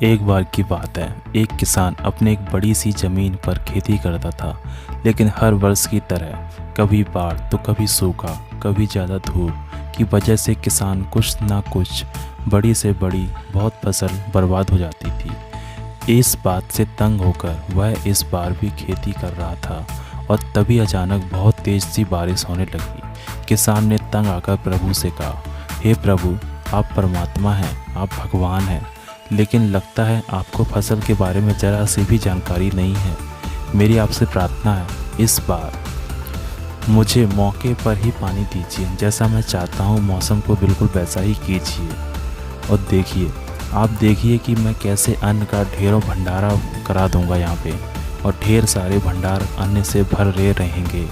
एक बार की बात है, एक किसान अपने एक बड़ी सी ज़मीन पर खेती करता था। लेकिन हर वर्ष की तरह कभी बाढ़ तो कभी सूखा, कभी ज़्यादा धूप की वजह से किसान कुछ ना कुछ बड़ी से बड़ी बहुत फसल बर्बाद हो जाती थी। इस बात से तंग होकर वह इस बार भी खेती कर रहा था और तभी अचानक बहुत तेज़ सी बारिश होने लगी। किसान ने तंग आकर प्रभु से कहा, हे प्रभु, आप परमात्मा हैं, आप भगवान हैं, लेकिन लगता है आपको फसल के बारे में ज़रा सी भी जानकारी नहीं है। मेरी आपसे प्रार्थना है, इस बार मुझे मौके पर ही पानी दीजिए, जैसा मैं चाहता हूँ मौसम को बिल्कुल वैसा ही कीजिए। और देखिए, आप देखिए कि मैं कैसे अन्न का ढेरों भंडारा करा दूंगा यहाँ पे, और ढेर सारे भंडार अन्न से भर रहे रहेंगे।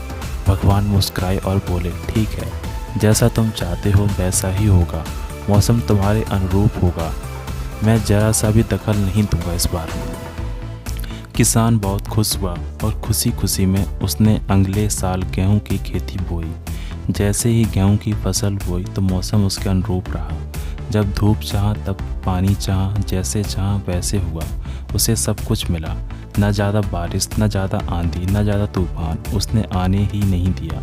भगवान मुस्कुराए और बोले, ठीक है, जैसा तुम चाहते हो वैसा ही होगा, मौसम तुम्हारे अनुरूप होगा, मैं ज़रा सा भी दखल नहीं दूंगा इस बार। किसान बहुत खुश हुआ और खुशी खुशी में उसने अगले साल गेहूं की खेती बोई। जैसे ही गेहूं की फसल बोई तो मौसम उसके अनुरूप रहा। जब धूप चाहा तब पानी चाहा, जैसे चाहा वैसे हुआ, उसे सब कुछ मिला। न ज़्यादा बारिश, न ज़्यादा आंधी, न ज़्यादा तूफान उसने आने ही नहीं दिया।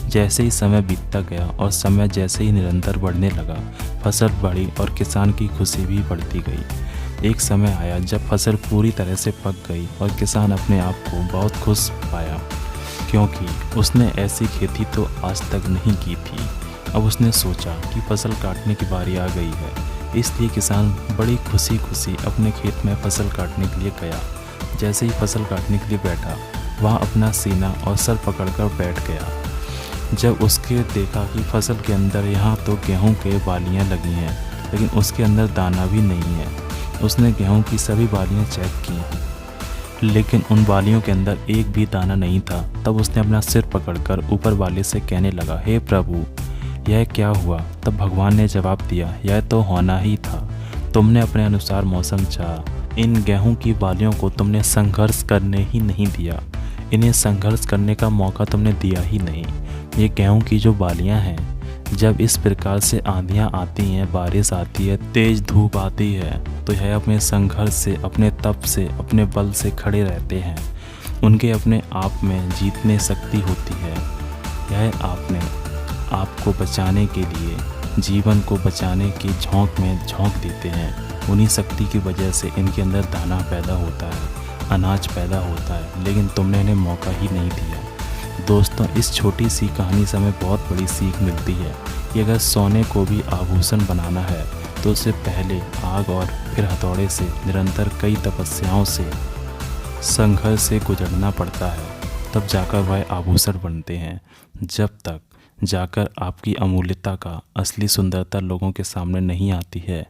जैसे ही समय बीतता गया और समय जैसे ही निरंतर बढ़ने लगा, फसल बढ़ी और किसान की खुशी भी बढ़ती गई। एक समय आया जब फसल पूरी तरह से पक गई और किसान अपने आप को बहुत खुश पाया, क्योंकि उसने ऐसी खेती तो आज तक नहीं की थी। अब उसने सोचा कि फसल काटने की बारी आ गई है, इसलिए किसान बड़ी खुशी खुशी अपने खेत में फसल काटने के लिए गया। जैसे ही फसल काटने के लिए बैठा, वहाँ अपना सीना और सर पकड़कर बैठ गया। जब उसके देखा कि फसल के अंदर यहाँ तो गेहूं के बालियाँ लगी हैं, लेकिन उसके अंदर दाना भी नहीं है। उसने गेहूं की सभी बालियाँ चेक की, लेकिन उन बालियों के अंदर एक भी दाना नहीं था। तब उसने अपना सिर पकड़कर ऊपर वाले से कहने लगा, हे प्रभु, यह क्या हुआ? तब भगवान ने जवाब दिया, यह तो होना ही था, तुमने अपने अनुसार मौसम चाहा। इन गेहूं की बालियों को तुमने संघर्ष करने ही नहीं दिया, इन्हें संघर्ष करने का मौका तुमने दिया ही नहीं। ये गेहूं की जो बालियां हैं, जब इस प्रकार से आंधियां आती हैं, बारिश आती है, तेज धूप आती है, तो यह अपने संघर्ष से, अपने तप से, अपने बल से खड़े रहते हैं। उनके अपने आप में जीतने शक्ति होती है। यह आपने आपको बचाने के लिए, जीवन को बचाने की झोंक में झोंक देते हैं। उन्हीं शक्ति की वजह से इनके अंदर दाना पैदा होता है, अनाज पैदा होता है, लेकिन तुमने इन्हें मौका ही नहीं दिया। दोस्तों, इस छोटी सी कहानी से हमें बहुत बड़ी सीख मिलती है कि अगर सोने को भी आभूषण बनाना है तो उससे पहले आग और फिर हथौड़े से निरंतर कई तपस्याओं से, संघर्ष से गुजरना पड़ता है, तब जाकर वह आभूषण बनते हैं। जब तक जाकर आपकी अमूल्यता का असली सुंदरता लोगों के सामने नहीं आती है,